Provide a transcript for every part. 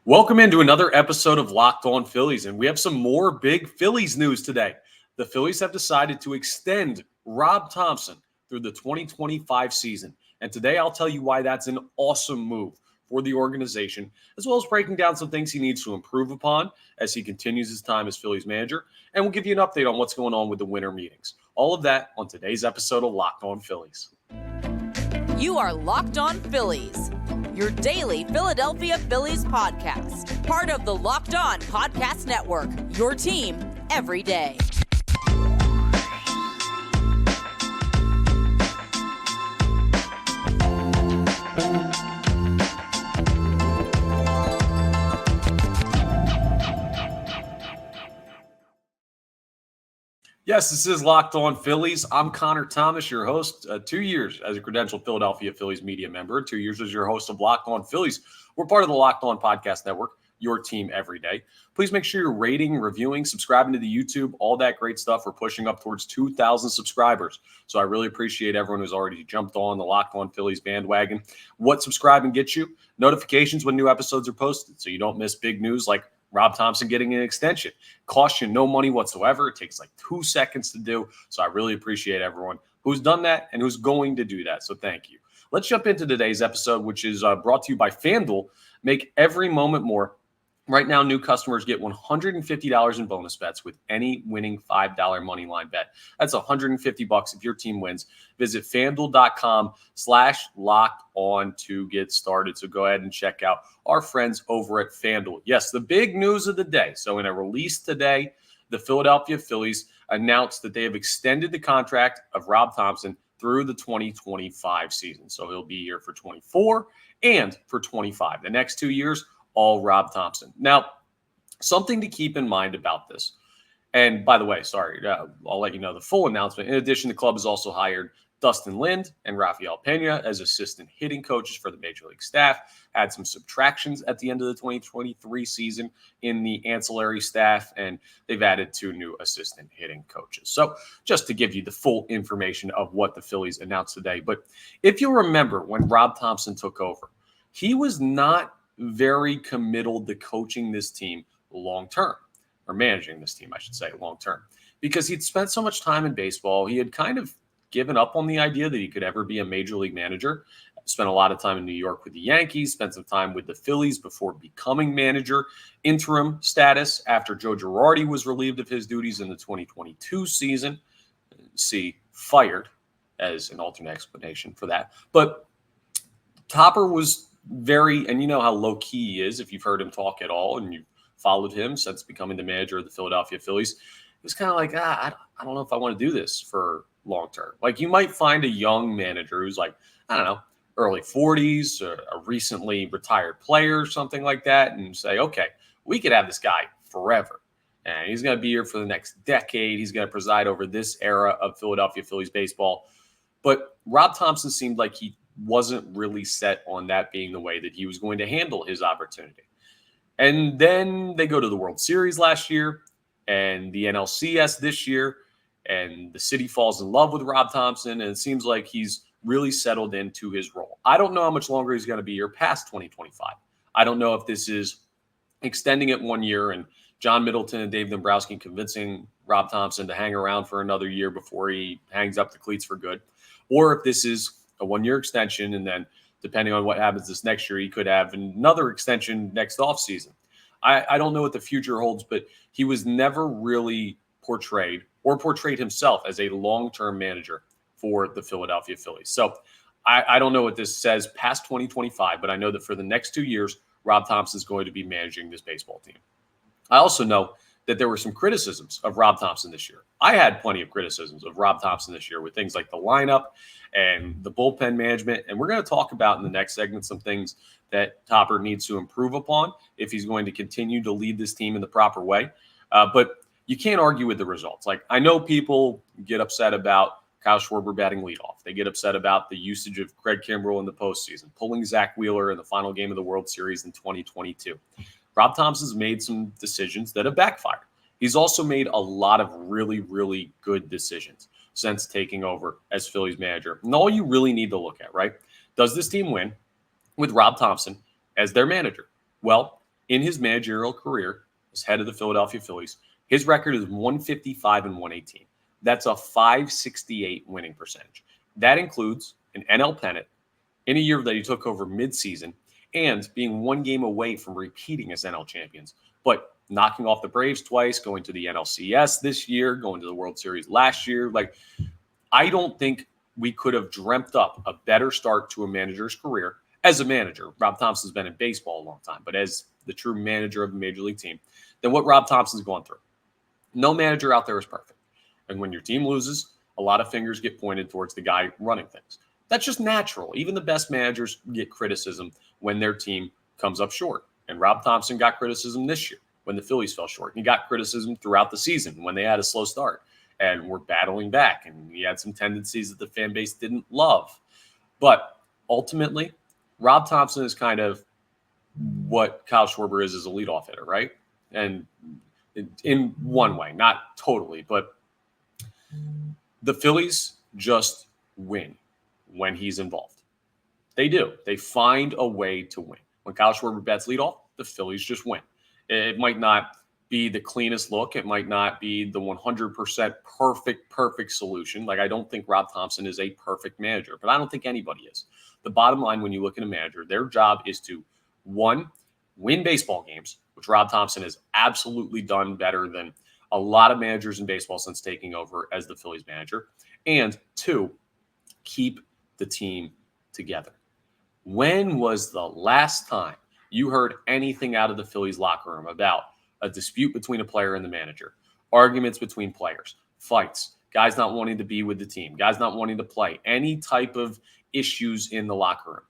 Welcome into another episode of Locked On Phillies, and we have some more big Phillies news today. The Phillies have decided to extend Rob Thomson through the 2025 season, and today I'll tell you why that's an awesome move for the organization, as well as breaking down some things he needs to improve upon as he continues his time as Phillies manager, and we'll give you an update on what's going on with the winter meetings. All of that on today's episode of Locked On Phillies. You are Locked On Phillies, your daily Philadelphia Phillies podcast. Part of the Locked On Podcast Network, your team every day. Yes, this is Locked On Phillies. I'm Connor Thomas, your host. 2 years as a credentialed Philadelphia Phillies media member, 2 years as your host of Locked On Phillies. We're part of the Locked On Podcast Network, your team every day. Please make sure you're rating, reviewing, subscribing to the YouTube, all that great stuff. We're pushing up towards 2,000 subscribers. So I really appreciate everyone who's already jumped on the Locked On Phillies bandwagon. What subscribing gets you? Notifications when new episodes are posted so you don't miss big news like Rob Thomson getting an extension. Costs you no money whatsoever. It takes like 2 seconds to do. So I really appreciate everyone who's done that and who's going to do that. So thank you. Let's jump into today's episode, which is brought to you by FanDuel. Make every moment more. Right now, new customers get $150 in bonus bets with any winning $5 moneyline bet. That's $150 if your team wins. Visit FanDuel.com/locked-on to get started. So go ahead and check out our friends over at FanDuel. Yes, the big news of the day. So in a release today, the Philadelphia Phillies announced that they have extended the contract of Rob Thomson through the 2025 season. So he'll be here for 24 and for 25. The next 2 years, all Rob Thomson. Now, something to keep in mind about this. And by the way, I'll let you know the full announcement. In addition, the club has also hired Dustin Lind and Rafael Pena as assistant hitting coaches for the Major League staff, had some subtractions at the end of the 2023 season in the ancillary staff, and they've added 2 new assistant hitting coaches. So just to give you the full information of what the Phillies announced today. But if you remember when Rob Thomson took over, he was not very committal to coaching this team long-term, or managing this team, I should say, long-term, because he'd spent so much time in baseball. He had kind of given up on the idea that he could ever be a major league manager. Spent a lot of time in New York with the Yankees, spent some time with the Phillies before becoming manager, interim status after Joe Girardi was relieved of his duties in the 2022 season. See, fired as an alternate explanation for that. But Topper was and you know how low key he is if you've heard him talk at all and you've followed him since becoming the manager of the Philadelphia Phillies. It was kind of like, I don't know if I want to do this for long term. Like you might find a young manager who's like, I don't know, early 40s, or a recently retired player or something like that, and say, okay, we could have this guy forever. And he's going to be here for the next decade. He's going to preside over this era of Philadelphia Phillies baseball. But Rob Thomson seemed like he wasn't really set on that being the way that he was going to handle his opportunity. And then they go to the World Series last year and the NLCS this year, and the city falls in love with Rob Thomson, and it seems like he's really settled into his role. I don't know how much longer he's going to be here past 2025. I don't know if this is extending it 1 year and John Middleton and Dave Dombrowski convincing Rob Thomson to hang around for another year before he hangs up the cleats for good, or if this is a 1-year extension, and then depending on what happens this next year, he could have another extension next offseason. I don't know what the future holds, but he was never really portrayed himself as a long-term manager for the Philadelphia Phillies. So I don't know what this says past 2025, but I know that for the next 2 years, Rob Thomson is going to be managing this baseball team. I also know that there were some criticisms of Rob Thomson this year. I had plenty of criticisms of Rob Thomson this year with things like the lineup and the bullpen management. And we're going to talk about in the next segment some things that Topper needs to improve upon if he's going to continue to lead this team in the proper way. But you can't argue with the results. Like, I know people get upset about Kyle Schwarber batting leadoff. They get upset about the usage of Craig Kimbrell in the postseason, pulling Zach Wheeler in the final game of the World Series in 2022. Rob Thomson's made some decisions that have backfired. He's also made a lot of really, really good decisions since taking over as Phillies manager. And all you really need to look at, right? Does this team win with Rob Thomson as their manager? Well, in his managerial career as head of the Philadelphia Phillies, his record is 155 and 118. That's a 568 winning percentage. That includes an NL pennant in a year that he took over midseason and being one game away from repeating as NL champions, but knocking off the Braves twice, going to the NLCS this year, going to the World Series last year. Like, I don't think we could have dreamt up a better start to a manager's career as a manager. Rob Thomson's been in baseball a long time, but as the true manager of a major league team, than what Rob Thomson's gone through. No manager out there is perfect. And when your team loses, a lot of fingers get pointed towards the guy running things. That's just natural. Even the best managers get criticism when their team comes up short. And Rob Thomson got criticism this year when the Phillies fell short. He got criticism throughout the season when they had a slow start and were battling back. And he had some tendencies that the fan base didn't love. But ultimately, Rob Thomson is kind of what Kyle Schwarber is as a leadoff hitter, right? And in one way, not totally, but the Phillies just win when he's involved. They do. They find a way to win. When Kyle Schwarber bats leadoff, the Phillies just win. It might not be the cleanest look. It might not be the 100% perfect solution. Like, I don't think Rob Thomson is a perfect manager, but I don't think anybody is. The bottom line, when you look at a manager, their job is to, one, win baseball games, which Rob Thomson has absolutely done better than a lot of managers in baseball since taking over as the Phillies manager, and two, keep the team together. When was the last time you heard anything out of the Phillies locker room about a dispute between a player and the manager, arguments between players, fights, guys not wanting to be with the team, guys not wanting to play, any type of issues in the locker room?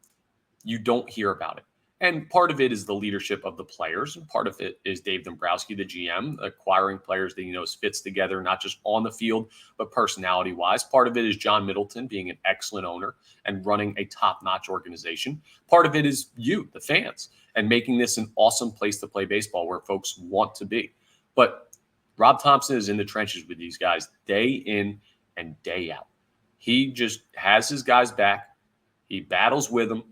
You don't hear about it. And part of it is the leadership of the players. And part of it is Dave Dombrowski, the GM, acquiring players that he knows fits together, not just on the field, but personality-wise. Part of it is John Middleton being an excellent owner and running a top-notch organization. Part of it is you, the fans, and making this an awesome place to play baseball where folks want to be. But Rob Thomson is in the trenches with these guys day in and day out. He just has his guys back. He battles with them.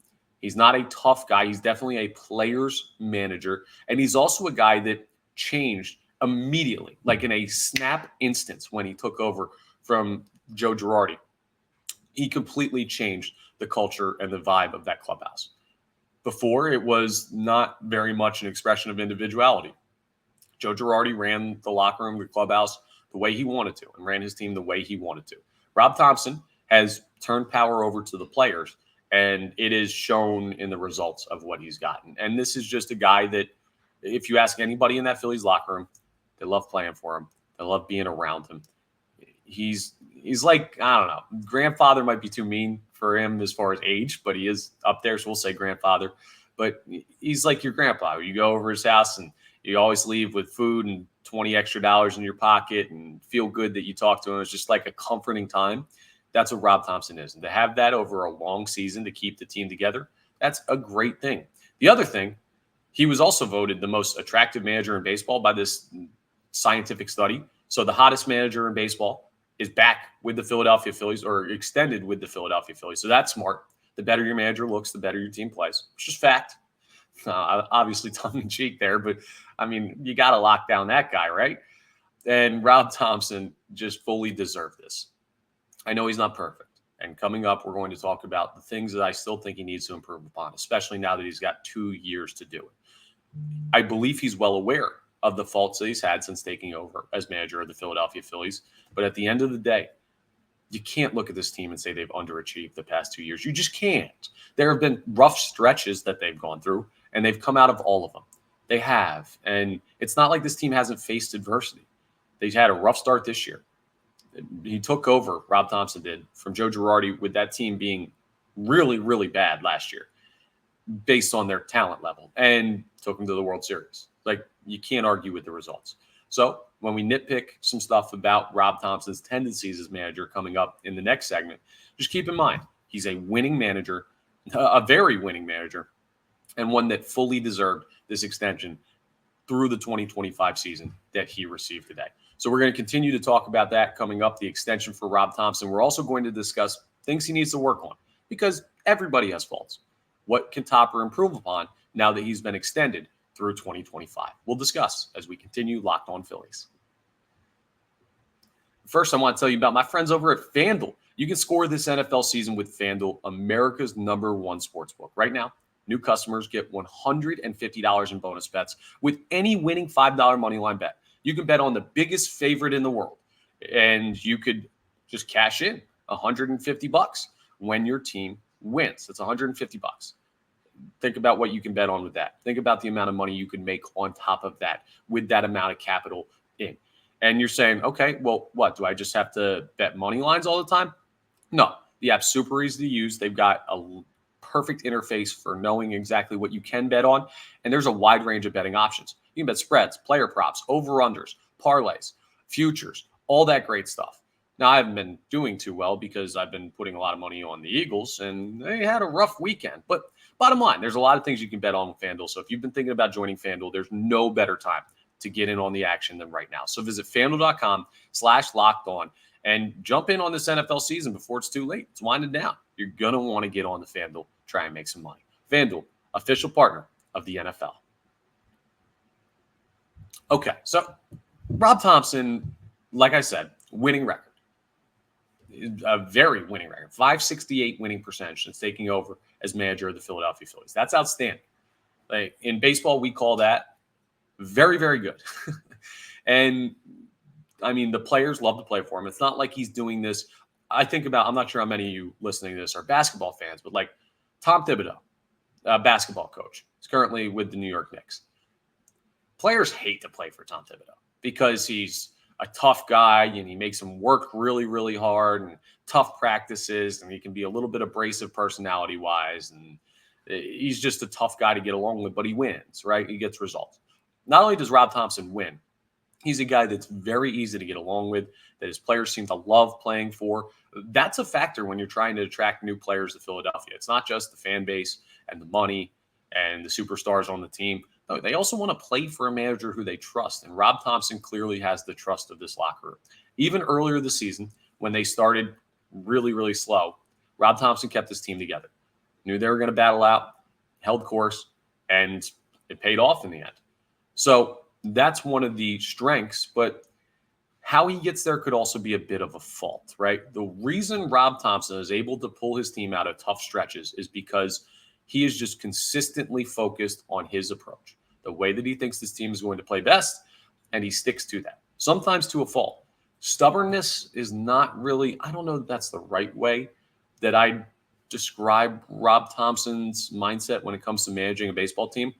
He's not a tough guy. He's definitely a player's manager. And he's also a guy that changed immediately, like in a snap instance when he took over from Joe Girardi. He completely changed the culture and the vibe of that clubhouse. Before, it was not very much an expression of individuality. Joe Girardi ran the locker room, the clubhouse, the way he wanted to, and ran his team the way he wanted to. Rob Thomson has turned power over to the players, and it is shown in the results of what he's gotten. And this is just a guy that, if you ask anybody in that Phillies locker room, they love playing for him. They love being around him. He's like, I don't know, grandfather might be too mean for him as far as age, but he is up there, so we'll say grandfather. But he's like your grandpa. You go over his house and you always leave with food and $20 extra in your pocket and feel good that you talk to him. It's just like a comforting time. That's what Rob Thomson is. And to have that over a long season to keep the team together, that's a great thing. The other thing, he was also voted the most attractive manager in baseball by this scientific study. So the hottest manager in baseball is back with the Philadelphia Phillies, or extended with the Philadelphia Phillies. So that's smart. The better your manager looks, the better your team plays. It's just fact. Obviously tongue-in-cheek there, but, I mean, you got to lock down that guy, right? And Rob Thomson just fully deserved this. I know he's not perfect. And coming up, we're going to talk about the things that I still think he needs to improve upon, especially now that he's got 2 years to do it. I believe he's well aware of the faults that he's had since taking over as manager of the Philadelphia Phillies. But at the end of the day, you can't look at this team and say they've underachieved the past 2 years. You just can't. There have been rough stretches that they've gone through, and they've come out of all of them. They have. And it's not like this team hasn't faced adversity. They've had a rough start this year. He took over, Rob Thomson did, from Joe Girardi with that team being really, really bad last year based on their talent level, and took them to the World Series. Like, you can't argue with the results. So when we nitpick some stuff about Rob Thompson's tendencies as manager coming up in the next segment, just keep in mind, he's a winning manager, a very winning manager, and one that fully deserved this extension through the 2025 season that he received today. So we're going to continue to talk about that coming up, the extension for Rob Thomson. We're also going to discuss things he needs to work on, because everybody has faults. What can Topper improve upon now that he's been extended through 2025. We'll discuss as we continue Locked On Phillies. First, I want to tell you about my friends over at FanDuel. You can score this NFL season with FanDuel, America's #1 sportsbook. Right now, new customers get $150 in bonus bets with any winning $5 moneyline bet. You can bet on the biggest favorite in the world, and you could just cash in $150 when your team wins. That's $150. Think about what you can bet on with that. Think about the amount of money you can make on top of that with that amount of capital in. And you're saying, okay, well, what? Do I just have to bet money lines all the time? No. The app's super easy to use. They've got a perfect interface for knowing exactly what you can bet on. And there's a wide range of betting options. You can bet spreads, player props, over-unders, parlays, futures, all that great stuff. Now, I haven't been doing too well because I've been putting a lot of money on the Eagles, and they had a rough weekend. But bottom line, there's a lot of things you can bet on with FanDuel. So if you've been thinking about joining FanDuel, there's no better time to get in on the action than right now. So visit FanDuel.com/lockedon and jump in on this NFL season before it's too late. It's winding down. You're going to want to get on the FanDuel, try and make some money. FanDuel, official partner of the NFL. Okay, so Rob Thomson, like I said, winning record. A very winning record. .568 winning percentage since taking over as manager of the Philadelphia Phillies. That's outstanding. Like in baseball, we call that very, very good. And I mean, the players love to play for him. It's not like he's doing this. I'm not sure how many of you listening to this are basketball fans, but like Tom Thibodeau, a basketball coach, is currently with the New York Knicks. Players hate to play for Tom Thibodeau because he's a tough guy and he makes them work really, really hard and tough practices, and he can be a little bit abrasive personality wise. And he's just a tough guy to get along with, but he wins, right? He gets results. Not only does Rob Thomson win, he's a guy that's very easy to get along with, that his players seem to love playing for. That's a factor when you're trying to attract new players to Philadelphia. It's not just the fan base and the money and the superstars on the team. No, they also want to play for a manager who they trust. And Rob Thomson clearly has the trust of this locker room. Even earlier this season, when they started really, really slow, Rob Thomson kept his team together. Knew they were going to battle out, held course, and it paid off in the end. So that's one of the strengths, but how he gets there could also be a bit of a fault, right? The reason Rob Thomson is able to pull his team out of tough stretches is because he is just consistently focused on his approach, the way that he thinks this team is going to play best, and he sticks to that, sometimes to a fault. Stubbornness is not really, I don't know if that's the right way that I describe Rob Thomson's mindset when it comes to managing a baseball team,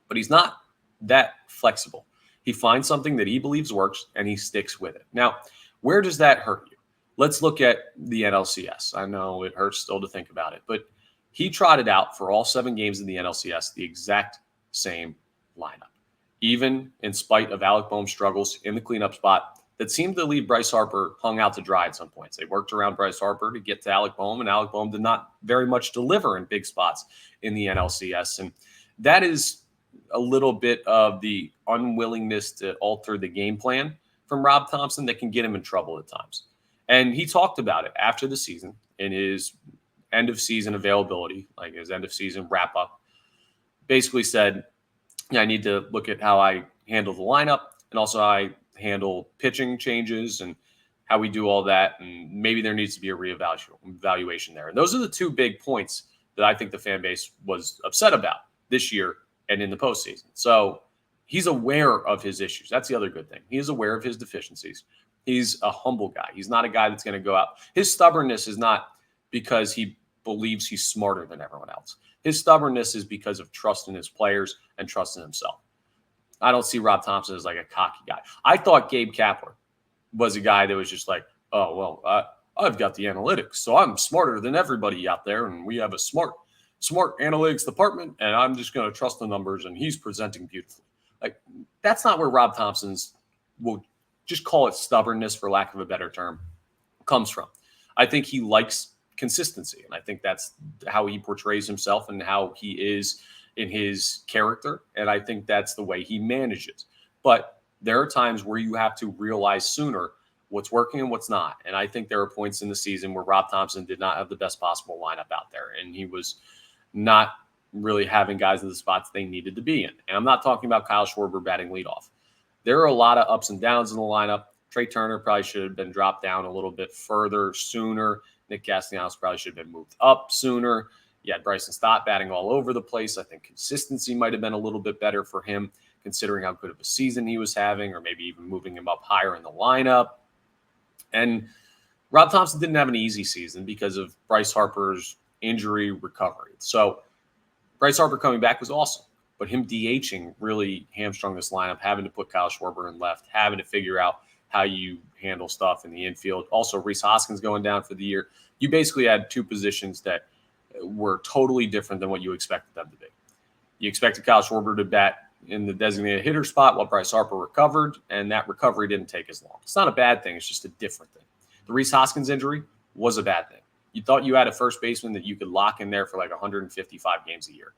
but he's not that flexible. He finds something that he believes works and he sticks with it. Now, where does that hurt you? Let's look at the NLCS. I know it hurts still to think about it, but he trotted out for all 7 games in the NLCS the exact same lineup, even in spite of Alec Boehm's struggles in the cleanup spot that seemed to leave Bryce Harper hung out to dry at some points. They worked around Bryce Harper to get to Alec Boehm, and Alec Boehm did not very much deliver in big spots in the NLCS. And that is a little bit of the unwillingness to alter the game plan from Rob Thomson that can get him in trouble at times. And he talked about it after the season in his end of season availability, like his end of season wrap up, basically said, I need to look at how I handle the lineup and also how I handle pitching changes and how we do all that. And maybe there needs to be a reevaluation there. And those are the 2 big points that I think the fan base was upset about this year and in the postseason. So he's aware of his issues. That's the other good thing. He is aware of his deficiencies. He's a humble guy. He's not a guy that's going to go out. His stubbornness is not because he believes he's smarter than everyone else. His stubbornness is because of trust in his players and trust in himself. I don't see Rob Thomson as like a cocky guy. I thought Gabe Kapler was a guy that was just like, oh, well, I've got the analytics, so I'm smarter than everybody out there, and we have a smart analytics department, and I'm just going to trust the numbers, and he's presenting beautifully. Like, that's not where Rob Thomson's, we'll just call it stubbornness for lack of a better term, comes from. I think he likes consistency, and I think that's how he portrays himself and how he is in his character, and I think that's the way he manages. But there are times where you have to realize sooner what's working and what's not, and I think there are points in the season where Rob Thomson did not have the best possible lineup out there, and he was not really having guys in the spots they needed to be in. And I'm not talking about Kyle Schwarber batting leadoff. There are a lot of ups and downs in the lineup. Trey Turner probably should have been dropped down a little bit further sooner. Nick Castellanos probably should have been moved up sooner. You had Bryson Stott batting all over the place. I think consistency might have been a little bit better for him, considering how good of a season he was having, or maybe even moving him up higher in the lineup. And Rob Thomson didn't have an easy season because of Bryce Harper's injury recovery. So Bryce Harper coming back was awesome, but him DHing really hamstrung this lineup, having to put Kyle Schwarber in left, having to figure out how you handle stuff in the infield. Also, Rhys Hoskins going down for the year. You basically had two positions that were totally different than what you expected them to be. You expected Kyle Schwarber to bat in the designated hitter spot while Bryce Harper recovered, and that recovery didn't take as long. It's not a bad thing. It's just a different thing. The Rhys Hoskins injury was a bad thing. You thought you had a first baseman that you could lock in there for like 155 games a year,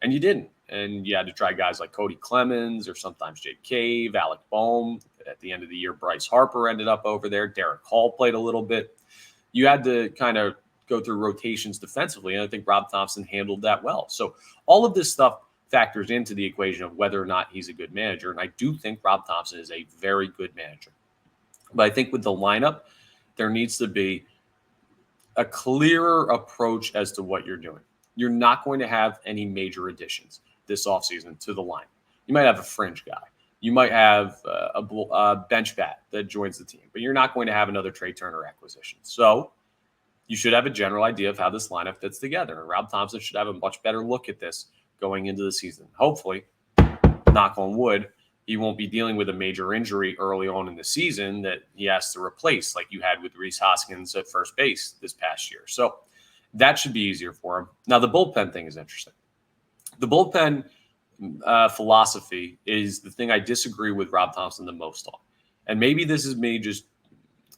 and you didn't. And you had to try guys like Cody Clemens or sometimes Jake Cave, Alec Bohm. At the end of the year, Bryce Harper ended up over there. Derek Hall played a little bit. You had to kind of go through rotations defensively, and I think Rob Thomson handled that well. So all of this stuff factors into the equation of whether or not he's a good manager, and I do think Rob Thomson is a very good manager. But I think with the lineup, there needs to be a clearer approach as to what you're doing. You're not going to have any major additions this offseason to the line. You might have a fringe guy. You might have a bench bat that joins the team, but you're not going to have another Trey Turner acquisition. So you should have a general idea of how this lineup fits together. And Rob Thomson should have a much better look at this going into the season. Hopefully, knock on wood, he won't be dealing with a major injury early on in the season that he has to replace, like you had with Rhys Hoskins at first base this past year. So that should be easier for him. Now, the bullpen thing is interesting. The bullpen philosophy is the thing I disagree with Rob Thomson the most on. And maybe this is me just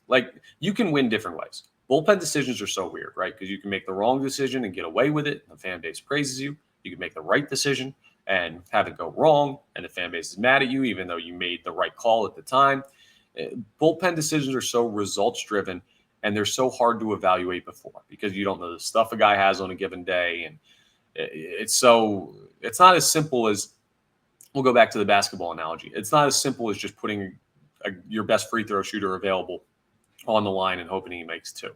like, you can win different ways. Bullpen decisions are so weird, right? Because you can make the wrong decision and get away with it. The fan base praises you. You can make the right decision and have it go wrong, and the fan base is mad at you, even though you made the right call at the time. Bullpen decisions are so results-driven, and they're so hard to evaluate before because you don't know the stuff a guy has on a given day. And it's not as simple as, we'll go back to the basketball analogy. It's not as simple as just putting your best free throw shooter available on the line and hoping he makes two.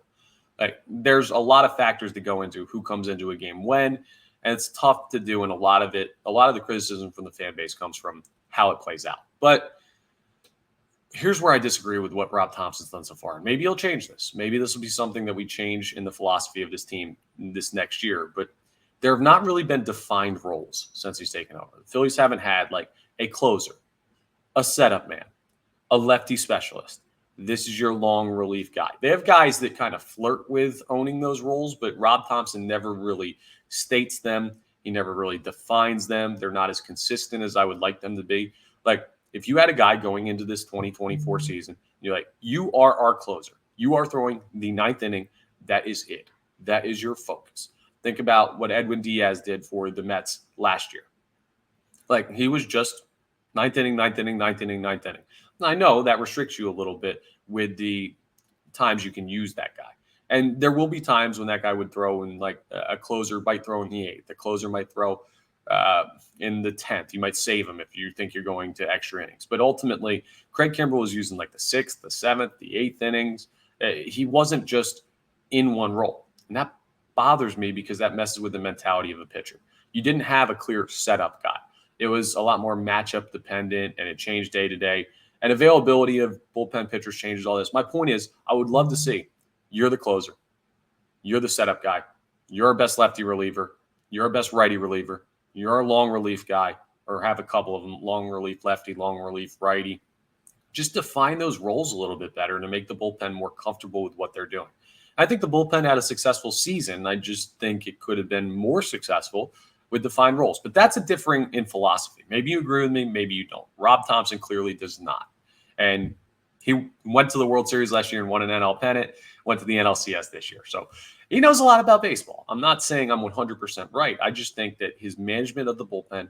Like, there's a lot of factors that go into who comes into a game when, and it's tough to do. And a lot of the criticism from the fan base comes from how it plays out. But here's where I disagree with what Rob Thompson's done so far. And maybe he'll change this. Maybe this will be something that we change in the philosophy of this team this next year. But there have not really been defined roles since he's taken over. The Phillies haven't had like a closer, a setup man, a lefty specialist. This is your long relief guy. They have guys that kind of flirt with owning those roles, but Rob Thomson never really states them. He never really defines them. They're not as consistent as I would like them to be. Like, if you had a guy going into this 2024 season, you're like, you are our closer. You are throwing the ninth inning. That is it. That is your focus. Think about what Edwin Diaz did for the Mets last year. Like, he was just ninth inning, ninth inning, ninth inning, ninth inning. I know that restricts you a little bit with the times you can use that guy. And there will be times when that guy would throw in, like, a closer might throw in the 8th. The closer might throw in the 10th. You might save him if you think you're going to extra innings. But ultimately, Craig Kimbrell was using like the 6th, the 7th, the 8th innings. He wasn't just in one role. And that bothers me because that messes with the mentality of a pitcher. You didn't have a clear setup guy. It was a lot more matchup dependent, and it changed day to day. And availability of bullpen pitchers changes all this. My point is, I would love to see you're the closer. You're the setup guy. You're our best lefty reliever. You're our best righty reliever. You're our long relief guy, or have a couple of them, long relief lefty, long relief righty. Just define those roles a little bit better to make the bullpen more comfortable with what they're doing. I think the bullpen had a successful season. I just think it could have been more successful with defined roles. But that's a differing in philosophy. Maybe you agree with me, maybe you don't. Rob Thomson clearly does not. And he went to the World Series last year and won an NL pennant, went to the NLCS this year. So he knows a lot about baseball. I'm not saying I'm 100% right. I just think that his management of the bullpen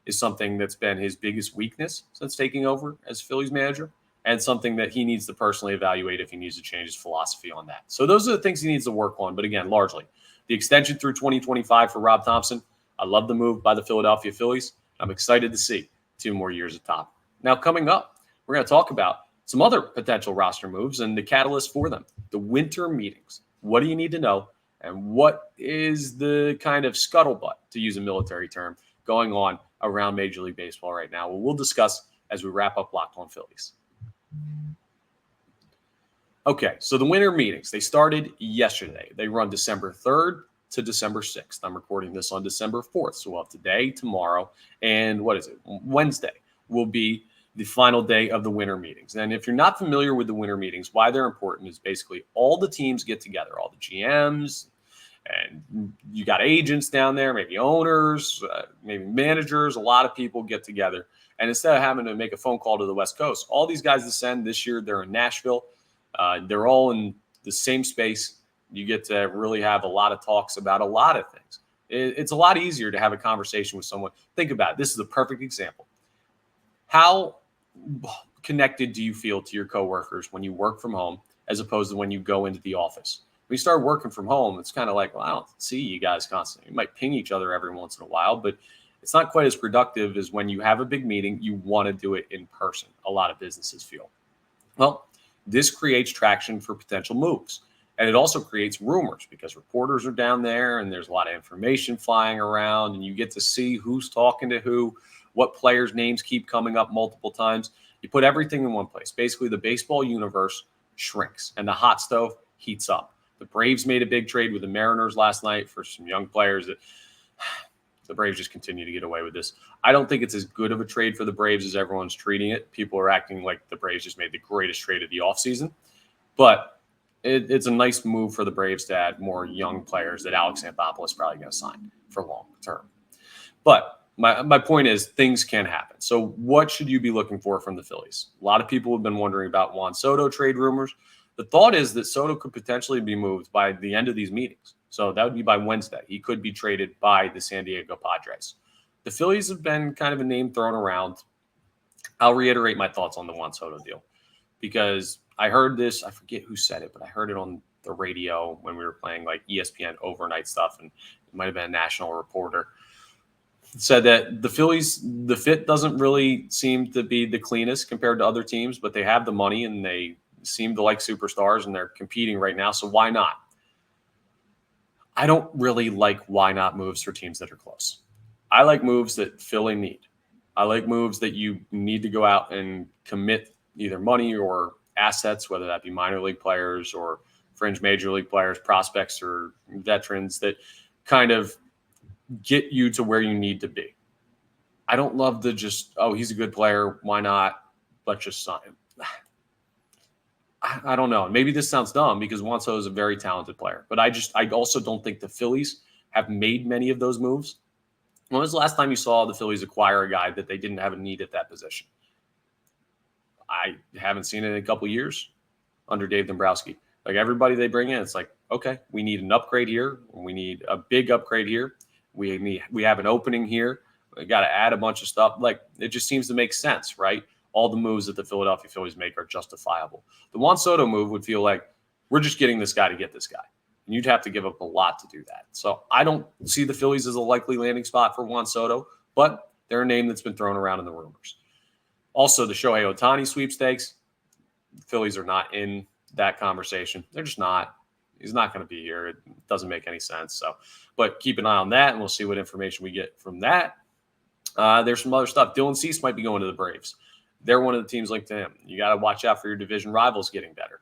is something that's been his biggest weakness since taking over as Phillies manager, and something that he needs to personally evaluate if he needs to change his philosophy on that. So those are the things he needs to work on. But again, largely, the extension through 2025 for Rob Thomson, I love the move by the Philadelphia Phillies. I'm excited to see 2 more years atop. Now, coming up, we're going to talk about some other potential roster moves and the catalyst for them, the winter meetings. What do you need to know? And what is the kind of scuttlebutt, to use a military term, going on around Major League Baseball right now? Well, we'll discuss as we wrap up Locked On Phillies. Okay, so the winter meetings, they started yesterday. They run December 3rd to December 6th. I'm recording this on December 4th. So we'll have today, tomorrow, and Wednesday will be the final day of the winter meetings. And if you're not familiar with the winter meetings, why they're important is basically all the teams get together, all the GMs, and you got agents down there, maybe owners, maybe managers. A lot of people get together. And instead of having to make a phone call to the West Coast, all these guys descend this year. They're in Nashville. They're all in the same space. You get to really have a lot of talks about a lot of things. It's a lot easier to have a conversation with someone. Think about it. This is a perfect example. How connected do you feel to your coworkers when you work from home as opposed to when you go into the office? When you start working from home, it's kind of like, well, I don't see you guys constantly. You might ping each other every once in a while, but it's not quite as productive as when you have a big meeting. You want to do it in person. A lot of businesses feel. Well, this creates traction for potential moves. And it also creates rumors because reporters are down there and there's a lot of information flying around and you get to see who's talking to who, what players' names keep coming up multiple times. You put everything in one place. Basically, the baseball universe shrinks and the hot stove heats up. The Braves made a big trade with the Mariners last night for some young players that the Braves just continue to get away with this. I don't think it's as good of a trade for the Braves as everyone's treating it. People are acting like the Braves just made the greatest trade of the offseason. But it's a nice move for the Braves to add more young players that Alex Anthopoulos is probably going to sign for long term. But my point is things can happen. So what should you be looking for from the Phillies? A lot of people have been wondering about Juan Soto trade rumors. The thought is that Soto could potentially be moved by the end of these meetings. So that would be by Wednesday. He could be traded by the San Diego Padres. The Phillies have been kind of a name thrown around. I'll reiterate my thoughts on the Juan Soto deal because I heard this. I forget who said it, but I heard it on the radio when we were playing like ESPN overnight stuff, and it might have been a national reporter. It said that the Phillies, the fit doesn't really seem to be the cleanest compared to other teams, but they have the money and they seem to like superstars and they're competing right now. So why not? I don't really like why not moves for teams that are close. I like moves that fill a need. I like moves that you need to go out and commit either money or assets, whether that be minor league players or fringe major league players, prospects or veterans that kind of get you to where you need to be. I don't love the just, oh, he's a good player. Why not? Let's just sign him. I don't know. Maybe this sounds dumb because Juan Soto is a very talented player, but I also don't think the Phillies have made many of those moves. When was the last time you saw the Phillies acquire a guy that they didn't have a need at that position? I haven't seen it in a couple of years under Dave Dombrowski. Like everybody they bring in, it's like, okay, we need an upgrade here. We need a big upgrade here. We have an opening here. We got to add a bunch of stuff. Like it just seems to make sense, right? All the moves that the Philadelphia Phillies make are justifiable. The Juan Soto move would feel like we're just getting this guy to get this guy. And you'd have to give up a lot to do that. So I don't see the Phillies as a likely landing spot for Juan Soto, but they're a name that's been thrown around in the rumors. Also, the Shohei Ohtani sweepstakes, the Phillies are not in that conversation. They're just not. He's not going to be here. It doesn't make any sense. So, but keep an eye on that, and we'll see what information we get from that. There's some other stuff. Dylan Cease might be going to the Braves. They're one of the teams linked to him. You got to watch out for your division rivals getting better.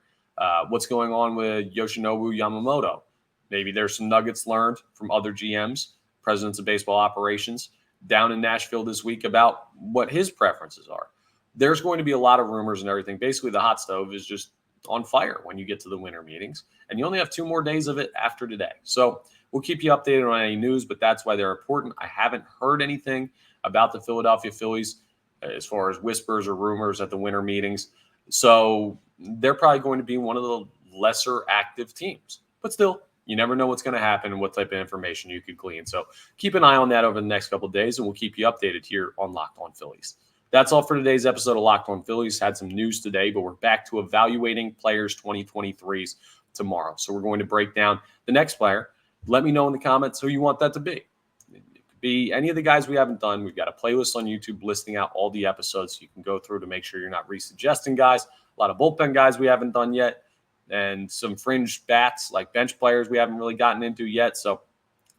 What's going on with Yoshinobu Yamamoto? Maybe there's some nuggets learned from other GMs, presidents of baseball operations, down in Nashville this week about what his preferences are. There's going to be a lot of rumors and everything. Basically, the hot stove is just on fire when you get to the winter meetings, and you only have 2 more days of it after today. So we'll keep you updated on any news, but that's why they're important. I haven't heard anything about the Philadelphia Phillies as far as whispers or rumors at the winter meetings. So they're probably going to be one of the lesser active teams. But still, you never know what's going to happen and what type of information you could glean. So keep an eye on that over the next couple of days, and we'll keep you updated here on Locked On Phillies. That's all for today's episode of Locked On Phillies. Had some news today, but we're back to evaluating players 2023s tomorrow. So we're going to break down the next player. Let me know in the comments who you want that to be. It could B, any of the guys we haven't done. We've got a playlist on YouTube listing out all the episodes so you can go through to make sure you're not re-suggesting guys. A lot of bullpen guys we haven't done yet, and some fringe bats like bench players we haven't really gotten into yet. So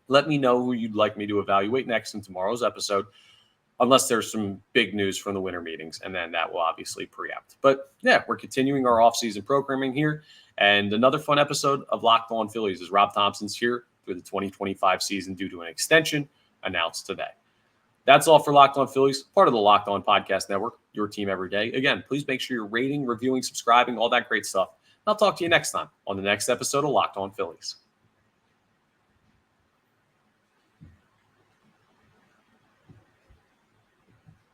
let me know who you'd like me to evaluate next in tomorrow's episode, unless there's some big news from the winter meetings, and then that will obviously preempt. But yeah, we're continuing our offseason programming here, and another fun episode of Locked On Phillies as Rob Thomson's here through the 2025 season due to an extension announced today. That's all for Locked On Phillies, part of the Locked On Podcast Network, your team every day. Again, please make sure you're rating, reviewing, subscribing, all that great stuff. I'll talk to you next time on the next episode of Locked On Phillies.